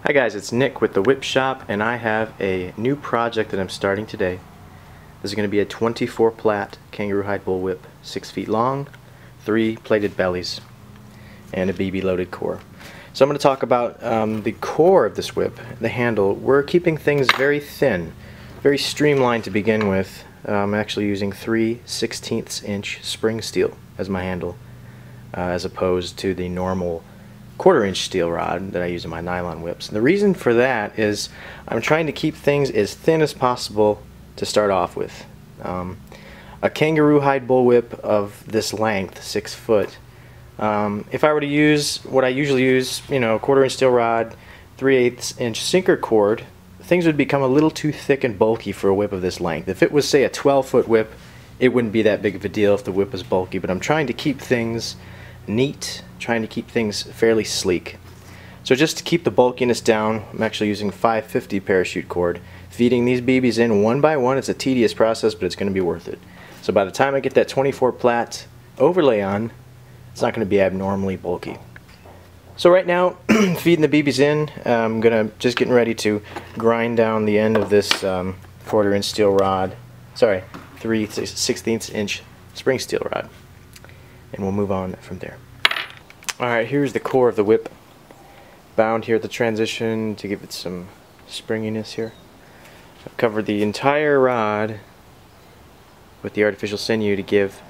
Hi guys, it's Nick with the Whip Shop, and I have a new project that I'm starting today. This is going to be a 24 Plat kangaroo hide bullwhip, 6 feet long, 3 plated bellies, and a BB loaded core. So I'm going to talk about the core of this whip, the handle. We're keeping things very thin, very streamlined to begin with. I'm actually using 3/16 inch spring steel as my handle, as opposed to the normal 1/4 inch steel rod that I use in my nylon whips. And the reason for that is I'm trying to keep things as thin as possible to start off with. A kangaroo hide bullwhip of this length, 6 foot, if I were to use what I usually use, 1/4 inch steel rod, 3/8 inch sinker cord, things would become a little too thick and bulky for a whip of this length. If it was, say, a 12-foot whip, it wouldn't be that big of a deal if the whip was bulky, but I'm trying to keep things neat, trying to keep things fairly sleek. So just to keep the bulkiness down, I'm actually using 550 parachute cord. Feeding these BBs in one by one, it's a tedious process, but it's going to be worth it. So by the time I get that 24 Plat overlay on, it's not going to be abnormally bulky. So right now, feeding the BBs in, I'm just getting ready to grind down the end of this 1/4 inch steel rod, sorry, 3/16 inch spring steel rod. And we'll move on from there. Alright, here's the core of the whip. Bound here at the transition to give it some springiness here. I've covered the entire rod with the artificial sinew to give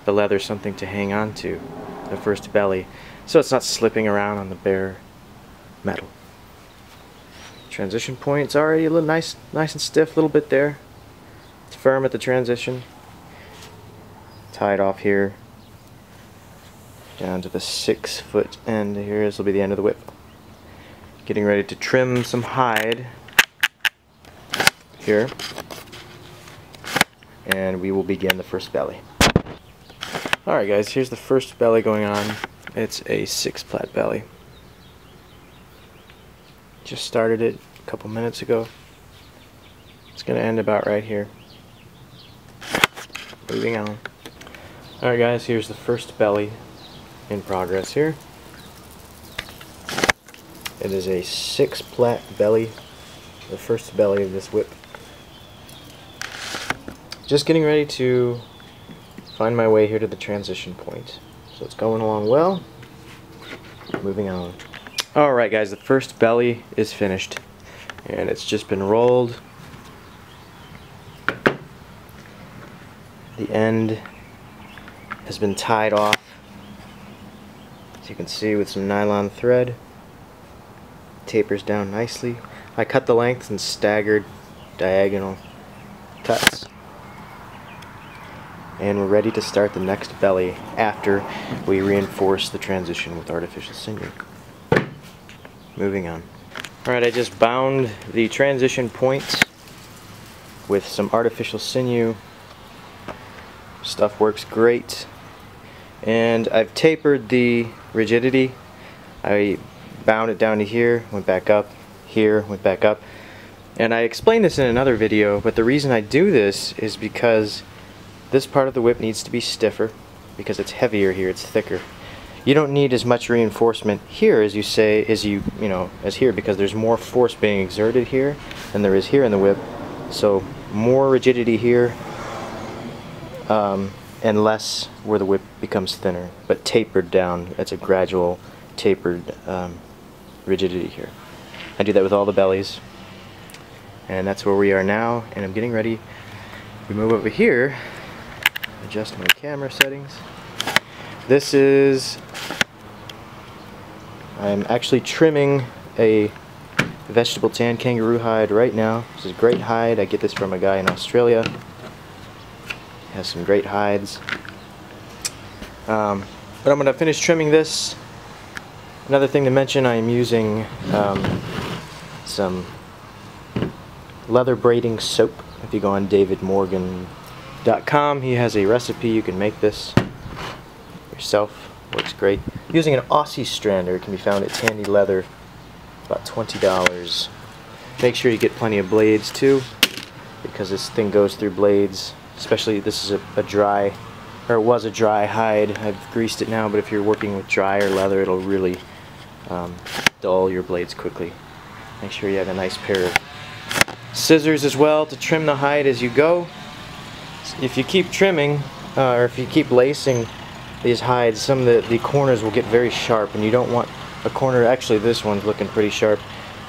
the leather something to hang on to, the first belly, so it's not slipping around on the bare metal. Transition point's already a little nice and stiff, a little bit there. It's firm at the transition. Tie it off here down to the 6 foot end here. This will be the end of the whip. Getting ready to trim some hide here, and we will begin the first belly. Alright guys, here's the first belly going on. It's a 6 Plat belly. Just started it a couple minutes ago. It's going to end about right here. Moving on. Alright guys, here's the first belly in progress here. It is a 6 Plat belly, the first belly of this whip. Just getting ready to find my way here to the transition point. So it's going along well. Moving on. Alright guys, the first belly is finished, and it's just been rolled. The end has been tied off, as you can see, with some nylon thread. Tapers down nicely. I cut the lengths in staggered diagonal cuts. And we're ready to start the next belly after we reinforce the transition with artificial sinew. Moving on. Alright, I just bound the transition point with some artificial sinew. Stuff works great. And I've tapered the rigidity. I bound it down to here, went back up, here, went back up. And I explained this in another video, but the reason I do this is because this part of the whip needs to be stiffer, because it's heavier here, it's thicker. You don't need as much reinforcement here as as here, because there's more force being exerted here than there is here in the whip. So more rigidity here, and less where the whip becomes thinner, but tapered down. It's a gradual tapered rigidity here. I do that with all the bellies, and that's where we are now. And I'm getting ready to move over here, adjust my camera settings. This is, I'm actually trimming a vegetable tan kangaroo hide right now. This is great hide. I get this from a guy in Australia. Has some great hides. But I'm going to finish trimming this. Another thing to mention, I am using some leather braiding soap. If you go on davidmorgan.com, he has a recipe. You can make this yourself. Works great. Using an Aussie strander. It can be found at Tandy Leather. About $20. Make sure you get plenty of blades too, because this thing goes through blades. Especially, this is a dry, or it was a dry hide. I've greased it now, but if you're working with drier leather, it'll really dull your blades quickly. Make sure you have a nice pair of scissors as well to trim the hide as you go. If you keep trimming, or if you keep lacing these hides, some of the corners will get very sharp, and you don't want a corner. Actually, this one's looking pretty sharp.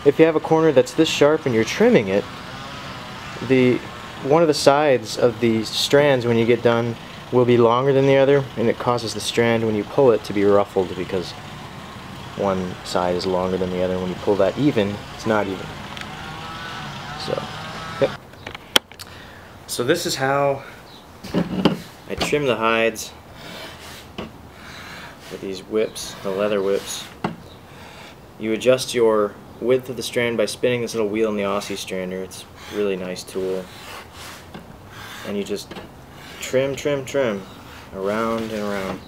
If you have a corner that's this sharp and you're trimming it, one of the sides of the strands when you get done will be longer than the other, and it causes the strand when you pull it to be ruffled because one side is longer than the other. When you pull that even, it's not even. So, yep. So this is how I trim the hides with these whips, the leather whips. You adjust your width of the strand by spinning this little wheel in the Aussie strander. It's a really nice tool. And you just trim, trim, trim, around and around.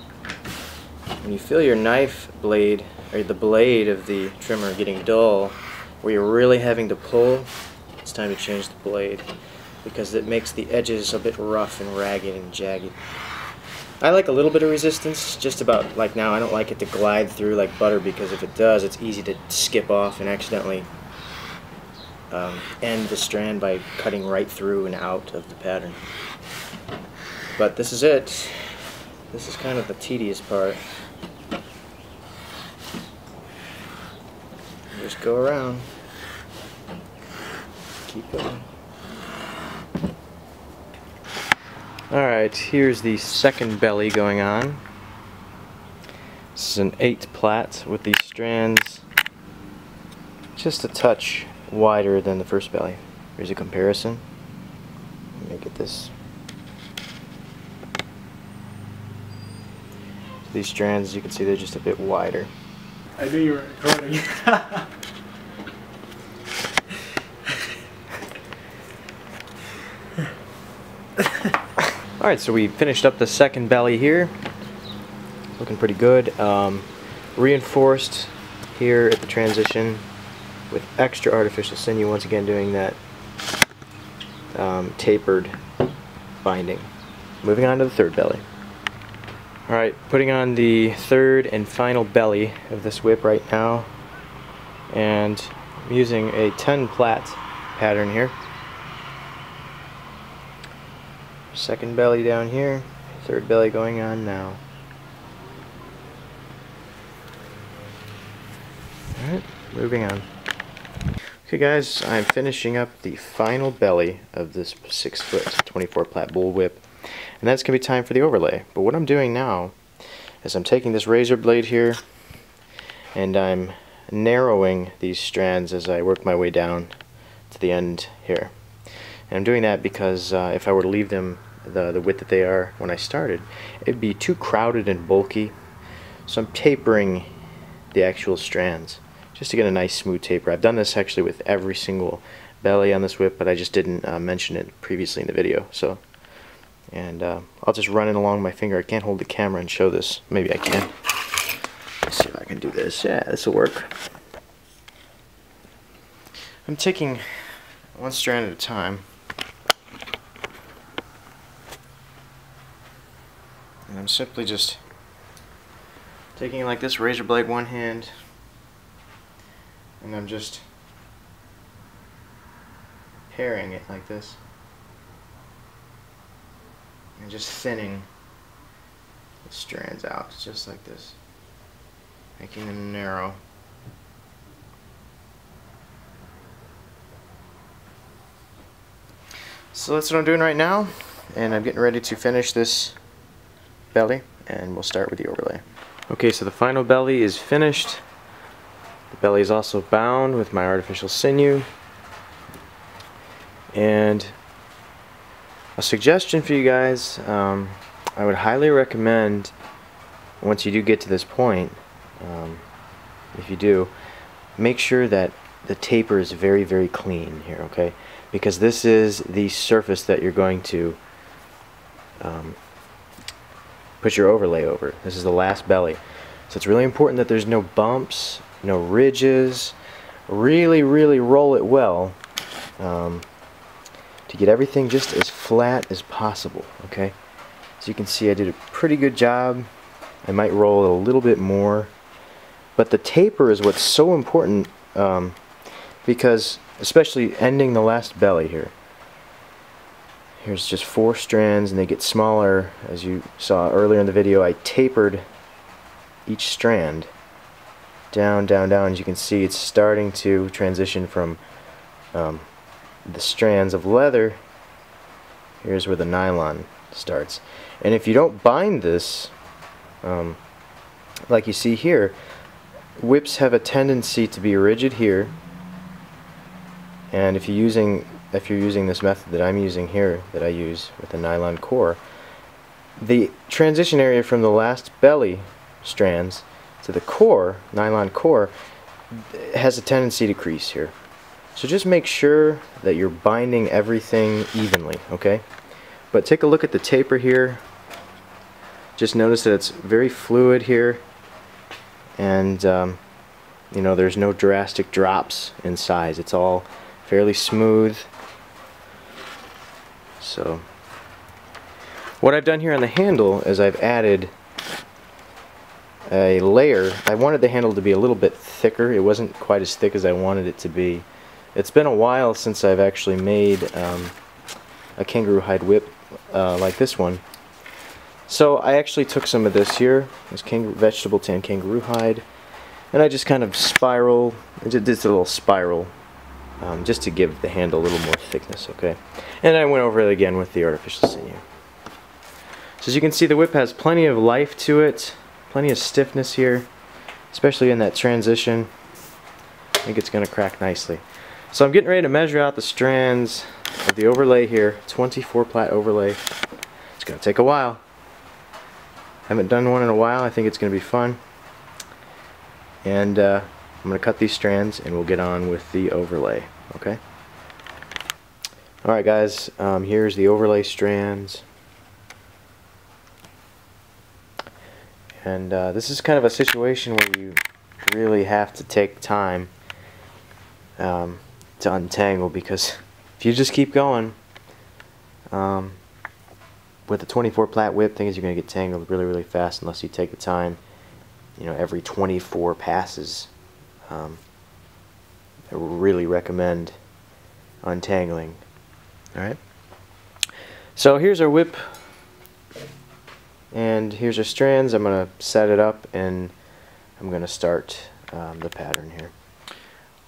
When you feel your knife blade, or the blade of the trimmer getting dull, where you're really having to pull, it's time to change the blade, because it makes the edges a bit rough and ragged and jagged. I like a little bit of resistance, just about like now. I don't like it to glide through like butter, because if it does, it's easy to skip off and accidentally end the strand by cutting right through and out of the pattern. But this is it. This is kind of the tedious part. Just go around. Keep going. Alright, here's the second belly going on. This is an 8 Plat with these strands just a touch wider than the first belly. Here's a comparison. Let me get this. So these strands, as you can see, they're just a bit wider. I knew you were recording. Alright, so we finished up the second belly here. Looking pretty good. Reinforced here at the transition with extra artificial sinew, once again doing that tapered binding. Moving on to the third belly. Alright, putting on the third and final belly of this whip right now, and I'm using a 10 Plat pattern here. Second belly down here, third belly going on now. Alright, moving on. Okay guys, I'm finishing up the final belly of this 6-foot 24 Plat Bullwhip, and that's going to be time for the overlay. But what I'm doing now is I'm taking this razor blade here and I'm narrowing these strands as I work my way down to the end here. And I'm doing that because if I were to leave them the width that they are when I started, it'd be too crowded and bulky. So I'm tapering the actual strands just to get a nice smooth taper. I've done this actually with every single belly on this whip, but I just didn't mention it previously in the video. So, and I'll just run it along my finger. I can't hold the camera and show this. Maybe I can. Let's see if I can do this. Yeah, this will work. I'm taking one strand at a time. And I'm simply just taking it like this, razor blade one hand, and I'm just paring it like this, and just thinning the strands out, just like this, making them narrow. So that's what I'm doing right now, and I'm getting ready to finish this belly, and we'll start with the overlay. Okay, so the final belly is finished. The belly is also bound with my artificial sinew. And a suggestion for you guys, I would highly recommend, once you do get to this point, if you do, make sure that the taper is very, very clean here, okay? Because this is the surface that you're going to put your overlay over. This is the last belly. So it's really important that there's no bumps, no ridges. Really, really roll it well to get everything just as flat as possible, okay? As you can see, I did a pretty good job. I might roll it a little bit more. But the taper is what's so important, because especially ending the last belly here. Here's just 4 strands and they get smaller. As you saw earlier in the video, I tapered each strand down, down, down. As you can see, it's starting to transition from the strands of leather. Here's where the nylon starts. And if you don't bind this, like you see here, whips have a tendency to be rigid here. And if you're using this method that I'm using here, that I use with the nylon core, the transition area from the last belly strands to the core, nylon core, has a tendency to crease here. So just make sure that you're binding everything evenly, okay? But take a look at the taper here. Just notice that it's very fluid here, and you know, there's no drastic drops in size. It's all fairly smooth. So what I've done here on the handle is I've added a layer. I wanted the handle to be a little bit thicker. It wasn't quite as thick as I wanted it to be. It's been a while since I've actually made a kangaroo hide whip like this one. So I actually took some of this here, this vegetable tan kangaroo hide, and I just kind of did a little spiral, just to give the handle a little more thickness, okay? And I went over it again with the artificial sinew. So as you can see, the whip has plenty of life to it, plenty of stiffness here, especially in that transition. I think it's going to crack nicely. So I'm getting ready to measure out the strands of the overlay here, 24 Plat overlay. It's going to take a while. Haven't done one in a while. I think it's going to be fun. And I'm going to cut these strands and we'll get on with the overlay. Okay? Alright guys, here's the overlay strands. And this is kind of a situation where you really have to take time to untangle, because if you just keep going with the 24 Plat whip, thing is you're going to get tangled really, really fast unless you take the time, you know, every 24 passes. I really recommend untangling. Alright, so here's our whip and here's our strands. I'm going to set it up and I'm going to start the pattern here.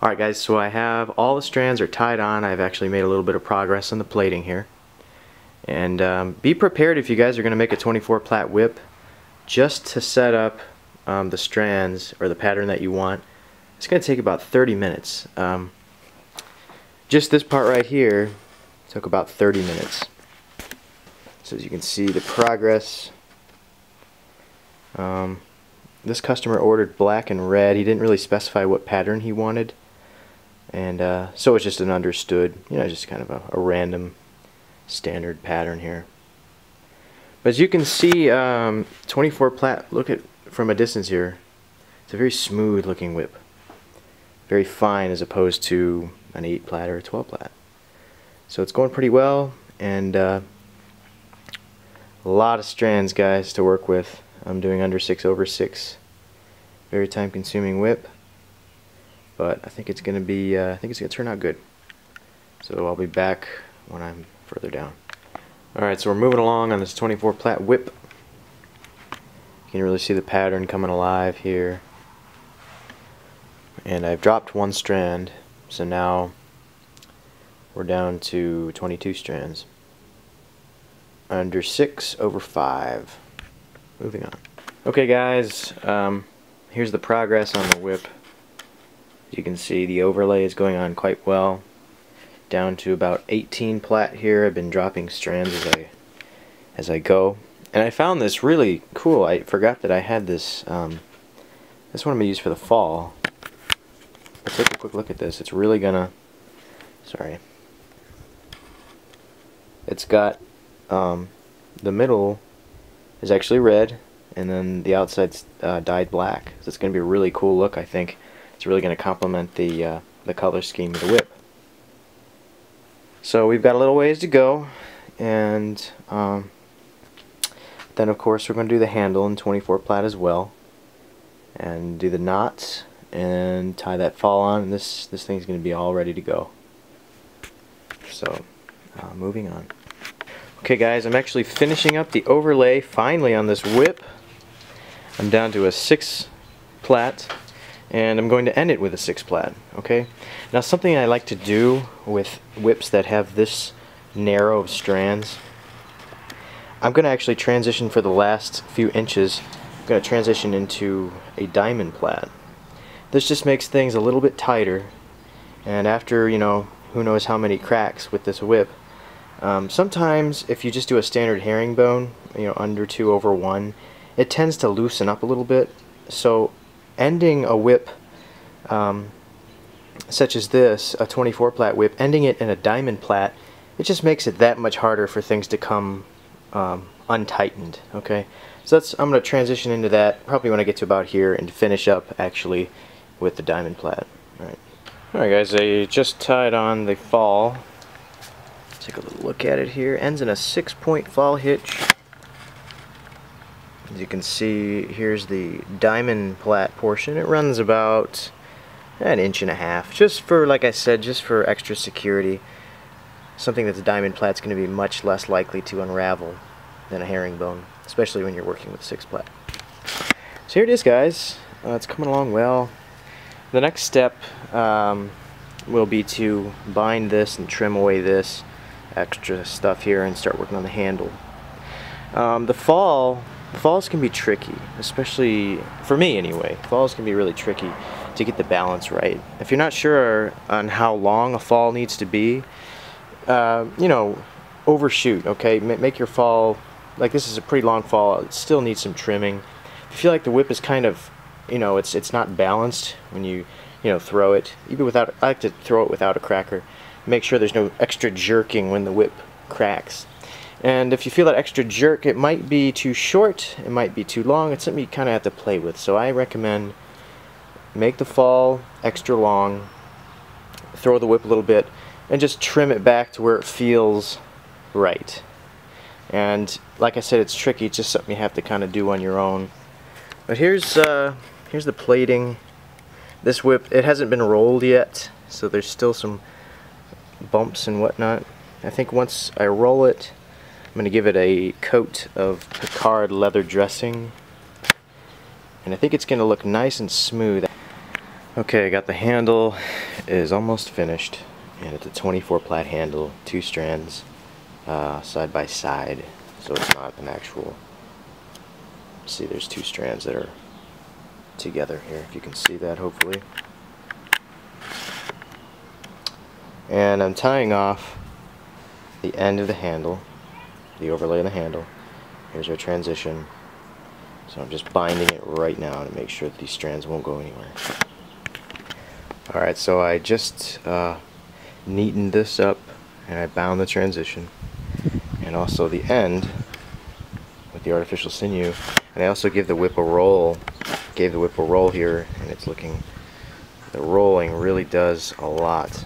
Alright guys, so I have all the strands are tied on. I've actually made a little bit of progress on the plating here. And be prepared, if you guys are going to make a 24 Plat whip, just to set up the strands or the pattern that you want. It's going to take about 30 minutes. Just this part right here took about 30 minutes. So as you can see, the progress. This customer ordered black and red. He didn't really specify what pattern he wanted. And so it's just an understood, you know, just kind of a random standard pattern here. But as you can see, 24 Plat, look at from a distance here, it's a very smooth looking whip. Very fine as opposed to an 8 Plat or a 12 Plat. So it's going pretty well, and a lot of strands, guys, to work with. I'm doing under 6/6. Very time consuming whip, but I think it's going to be, I think it's going to turn out good. So I'll be back when I'm further down. Alright, so we're moving along on this 24 Plat whip. You can really see the pattern coming alive here. And I've dropped one strand, so now we're down to 22 strands. Under 6/5. Moving on. Okay guys, here's the progress on the whip. As you can see, the overlay is going on quite well. Down to about 18 Plat here. I've been dropping strands as I go, and I found this really cool. I forgot that I had this. This one I'm gonna use for the fall. Let's take a quick look at this. It's really gonna. Sorry. It's got the middle is actually red, and then the outside's dyed black. So it's gonna be a really cool look. I think it's really gonna complement the color scheme of the whip. So we've got a little ways to go, and then of course we're going to do the handle in 24 Plat as well, and do the knots and tie that fall on, and this thing's going to be all ready to go. So moving on. Okay guys, I'm actually finishing up the overlay finally on this whip. I'm down to a 6 Plat, and I'm going to end it with a 6 Plat. Okay, now something I like to do with whips that have this narrow of strands, I'm going to actually transition for the last few inches. I'm going to transition into a diamond Plat. This just makes things a little bit tighter, and after, you know, who knows how many cracks with this whip, sometimes if you just do a standard herringbone, you know, under 2/1, it tends to loosen up a little bit. So ending a whip such as this, a 24 Plat whip, ending it in a diamond Plat, it just makes it that much harder for things to come untightened. Okay, so I'm going to transition into that probably when I get to about here and finish up actually with the diamond Plat. Alright guys, I just tied on the fall. Take a little look at it here. Ends in a 6-point fall hitch. As you can see, here's the diamond Plat portion. It runs about 1.5 inches, just for, like I said, just for extra security. Something that's a diamond Plat's going to be much less likely to unravel than a herringbone, especially when you're working with 6 Plat. So here it is, guys. It's coming along well. The next step will be to bind this and trim away this extra stuff here and start working on the handle. The falls can be tricky, especially for me anyway. Falls can be really tricky to get the balance right. If you're not sure on how long a fall needs to be, you know, overshoot, okay? Make your fall, like this is a pretty long fall, it still needs some trimming. If you feel like the whip is kind of, you know, it's not balanced when you know, throw it, even without, I like to throw it without a cracker. Make sure there's no extra jerking when the whip cracks. And if you feel that extra jerk, it might be too short, it might be too long, it's something you kind of have to play with. So I recommend make the fall extra long, throw the whip a little bit, and just trim it back to where it feels right. And like I said, it's tricky, it's just something you have to kind of do on your own. But here's the plating. This whip, it hasn't been rolled yet, so there's still some bumps and whatnot. I think once I roll it, I'm going to give it a coat of Picard leather dressing, and I think it's going to look nice and smooth. Okay, I got the handle, it is almost finished, and it's a 24 Plat handle, 2 strands side by side, so it's not an actual, see there's 2 strands that are together here, if you can see that hopefully. And I'm tying off the end of the handle, the overlay of the handle. Here's our transition. So I'm just binding it right now to make sure that these strands won't go anywhere. Alright, so I just neatened this up and I bound the transition and also the end with the artificial sinew, and I also give the whip a roll. Gave the whip a roll here, and it's looking, the rolling really does a lot.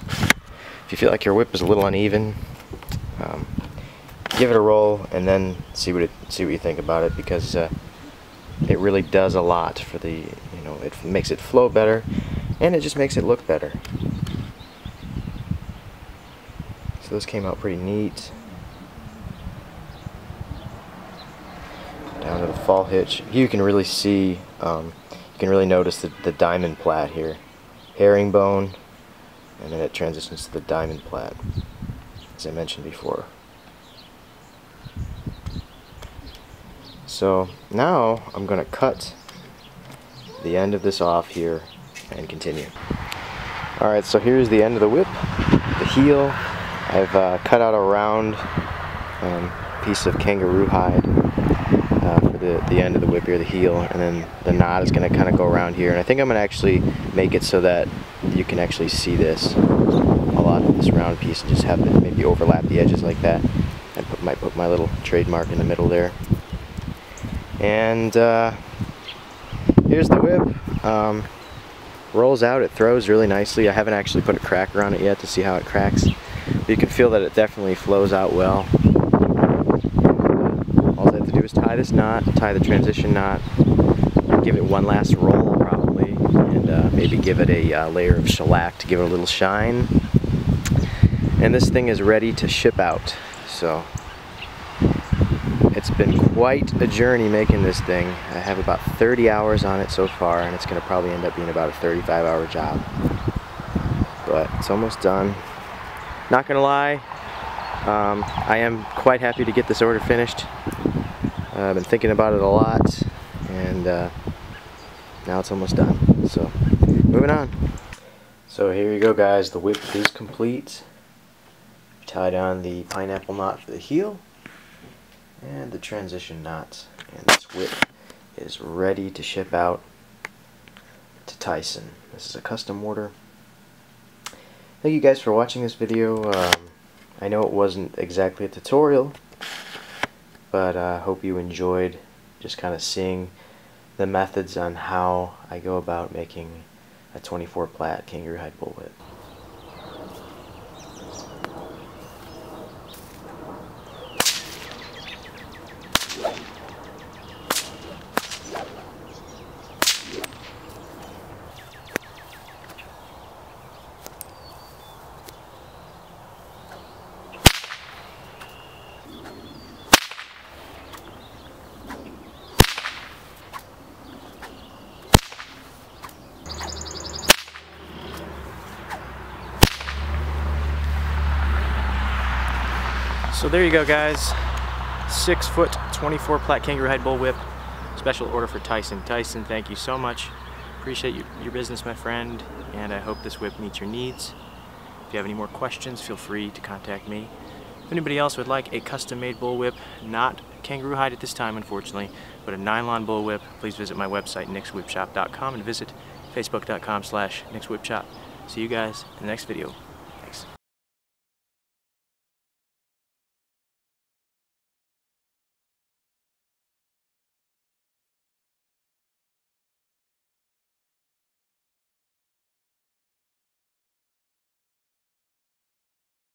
If you feel like your whip is a little uneven, give it a roll and then see what you think about it, because it really does a lot for the, you know, it makes it flow better and it just makes it look better. So this came out pretty neat. Down to the fall hitch. You can really see, you can really notice the diamond Plat here. Herringbone, and then it transitions to the diamond Plat, as I mentioned before. So now I'm going to cut the end of this off here and continue. Alright, so here's the end of the whip, the heel. I've cut out a round piece of kangaroo hide for the end of the whip here, the heel, and then the knot is going to kind of go around here. And I think I'm going to actually make it so that you can actually see this a lot of this round piece, and just have it maybe overlap the edges like that. I might put my little trademark in the middle there. And here's the whip. Rolls out, it throws really nicely. I haven't actually put a cracker on it yet to see how it cracks, but you can feel that it definitely flows out well. All I have to do is tie this knot, tie the transition knot, give it one last roll probably, and maybe give it a layer of shellac to give it a little shine. And this thing is ready to ship out. So it's been quite a journey making this thing. I have about 30 hours on it so far, and it's going to probably end up being about a 35-hour job. But it's almost done. Not gonna lie, I am quite happy to get this order finished. I've been thinking about it a lot, and now it's almost done. So, moving on. So here you go, guys. The whip is complete. Tied on the pineapple knot for the heel and the transition knots, and this whip is ready to ship out to Tyson. This is a custom order. Thank you guys for watching this video. I know it wasn't exactly a tutorial, but I hope you enjoyed just kind of seeing the methods on how I go about making a 24 Plat kangaroo hide bullwhip. So there you go, guys. 6 foot 24 Plat kangaroo hide bullwhip. Special order for Tyson. Tyson, thank you so much. Appreciate your business, my friend, and I hope this whip meets your needs. If you have any more questions, feel free to contact me. If anybody else would like a custom-made bullwhip, not kangaroo hide at this time, unfortunately, but a nylon bullwhip, please visit my website, nickswhipshop.com, and visit facebook.com/nickswhipshop. See you guys in the next video.